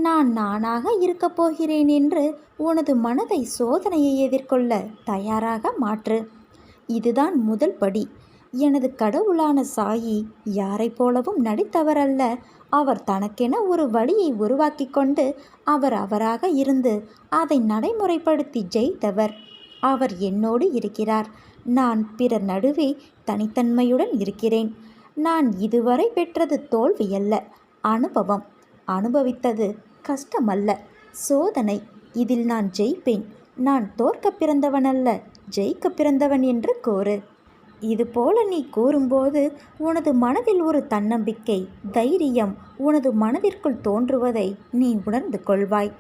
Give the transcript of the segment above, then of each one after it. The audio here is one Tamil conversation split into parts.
நான் நானாக இருக்கப் போகிறேன் என்று உனது மனதை சோதனையை எதிர்கொள்ள தயாராக மாற்று. இதுதான் முதல் படி. எனது கடவுளான சாயி யாரைப் போலவும் நடித்தவரல்ல. அவர் தனக்கென ஒரு வழியை உருவாக்கி கொண்டு அவராக இருந்து அதை நடைமுறைப்படுத்தி ஜெயித்தவர். அவர் என்னோடு இருக்கிறார். நான் பிறர் நடுவே தனித்தன்மையுடன் இருக்கிறேன். நான் இதுவரை பெற்றது தோல்வியல்ல, அனுபவம். அனுபவித்தது கஷ்டமல்ல, சோதனை. இதில் நான் ஜெயிப்பேன். நான் தோற்க பிறந்தவனல்ல, ஜெயிக்க பிறந்தவன் என்று கூறு. இதுபோல நீ கூறும்போது உனது மனதில் ஒரு தன்னம்பிக்கை, தைரியம் உனது மனதிற்குள் தோன்றுவதை நீ உணர்ந்து கொள்வாய்.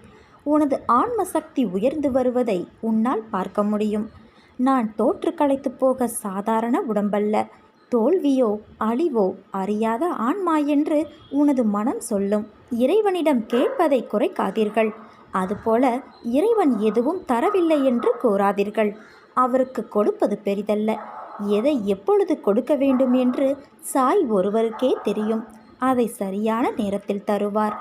உனது ஆன்ம சக்தி உயர்ந்து வருவதை உன்னால் பார்க்க முடியும். நான் தோற்று களைத்து போக சாதாரண உடம்பல்ல. தோல்வியோ அழிவோ அறியாத ஆன்மா என்று உனது மனம் சொல்லும். இறைவனிடம் கேட்பதை குறைக்காதீர்கள். அதுபோல இறைவன் எதுவும் தரவில்லை என்று கூறாதீர்கள். அவருக்கு கொடுப்பது பெரிதல்ல. எதை எப்பொழுது கொடுக்க வேண்டும் என்று சாய் ஒருவருக்கே தெரியும். அதை சரியான நேரத்தில் தருவார்.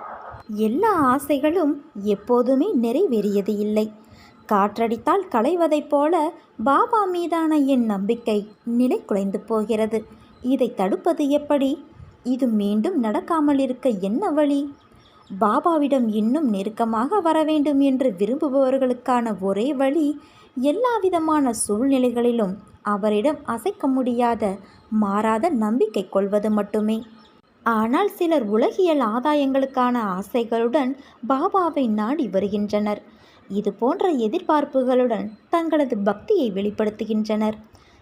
எல்லா ஆசைகளும் எப்போதுமே நிறைவேறியது இல்லை. காற்றடித்தால் களைவதைப் போல பாபா மீதான என் நம்பிக்கை நிலை குலைந்து போகிறது. இதை தடுப்பது எப்படி? இது மீண்டும் நடக்காமல் இருக்க என்ன வழி? பாபாவிடம் இன்னும் நெருக்கமாக வர வேண்டும் என்று விரும்புபவர்களுக்கான ஒரே வழி எல்லாவிதமான சூழ்நிலைகளிலும் அவரிடம் அசைக்க முடியாத மாறாத நம்பிக்கை கொள்வது மட்டுமே. ஆனால் சிலர் உலகியல் ஆதாயங்களுக்கான ஆசைகளுடன் பாபாவை நாடி வருகின்றனர். இது போன்ற எதிர்பார்ப்புகளுடன் தங்களது பக்தியை வெளிப்படுத்துகின்றனர்.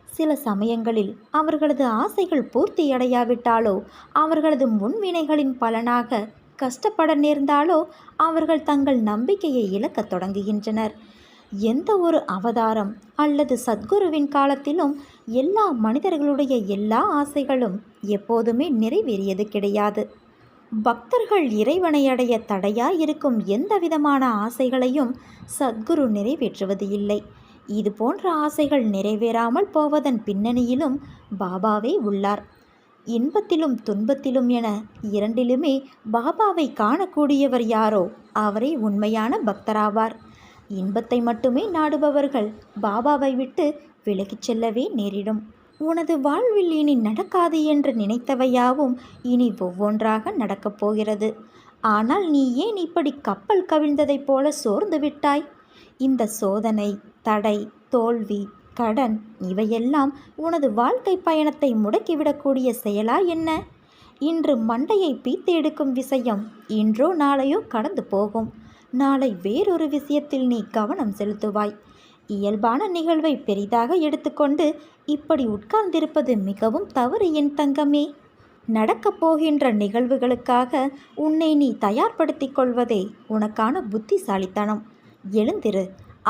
சில சமயங்களில் அவர்களது ஆசைகள் பூர்த்தியடையாவிட்டாலோ, அவர்களது முன்வினைகளின் பலனாக கஷ்டப்பட நேர்ந்தாலோ அவர்கள் தங்கள் நம்பிக்கையை இழக்கத் தொடங்குகின்றனர். எந்த ஒரு அவதாரம் அல்லது சத்குருவின் காலத்திலும் எல்லா மனிதர்களுடைய எல்லா ஆசைகளும் எப்போதுமே நிறைவேறியது கிடையாது. பக்தர்கள் இறைவனை அடைய தடையாயிருக்கும் எந்த விதமான ஆசைகளையும் சத்குரு நிறைவேற்றுவது இல்லை. இது போன்ற ஆசைகள் நிறைவேறாமல் போவதன் பின்னணியிலும் பாபாவே உள்ளார். இன்பத்திலும் துன்பத்திலும் என இரண்டிலுமே பாபாவை காணக்கூடியவர் யாரோ அவரே உண்மையான பக்தராவார். இன்பத்தை மட்டுமே நாடுபவர்கள் பாபாவை விட்டு விலகிச் செல்லவே நேரிடும். உனது வாழ்வில் இனி நடக்காது என்று நினைத்தவையாவும் இனி ஒவ்வொன்றாக நடக்கப் போகிறது. ஆனால் நீ ஏன் இப்படி கப்பல் கவிழ்ந்ததைப் போல சோர்ந்து விட்டாய்? இந்த சோதனை, தடை, தோல்வி, கடன் இவையெல்லாம் உனது வாழ்க்கை பயணத்தை முடக்கிவிடக்கூடிய செயலா என்ன? இன்று மண்டையை பீத்து எடுக்கும் விஷயம் இன்றோ நாளையோ கடந்து போகும். நாளை வேறொரு விஷயத்தில் நீ கவனம் செலுத்துவாய். இயல்பான நிகழ்வை பெரிதாக எடுத்துக்கொண்டு இப்படி உட்கார்ந்திருப்பது மிகவும் தவறு என் தங்கமே. நடக்கப் போகின்ற நிகழ்வுகளுக்காக உன்னை நீ தயார்படுத்திக் கொள்வதே உனக்கான புத்திசாலித்தனம். எழுந்திரு.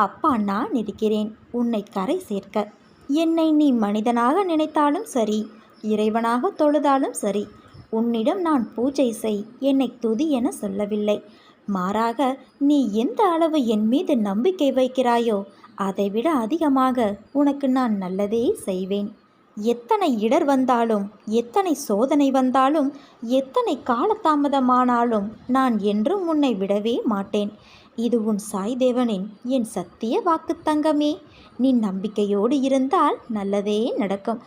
அப்பா நான் இருக்கிறேன் உன்னை கரை சேர்க்க. என்னை நீ மனிதனாக நினைத்தாலும் சரி, இறைவனாக தொழுதாலும் சரி, உன்னிடம் நான் பூஜை செய், என்னை துதி என சொல்லவில்லை. மாறாக நீ எந்த அளவு என் மீது நம்பிக்கை வைக்கிறாயோ அதைவிட அதிகமாக உனக்கு நான் நல்லதே செய்வேன். எத்தனை இடர் வந்தாலும், எத்தனை சோதனை வந்தாலும், எத்தனை காலதாமதமானாலும் நான் என்றும் உன்னை விடவே மாட்டேன். இது உன் சாய் தேவனின் என் சத்திய வாக்கு தங்கமே. நீ நம்பிக்கையோடு இருந்தால் நல்லதே நடக்கும்.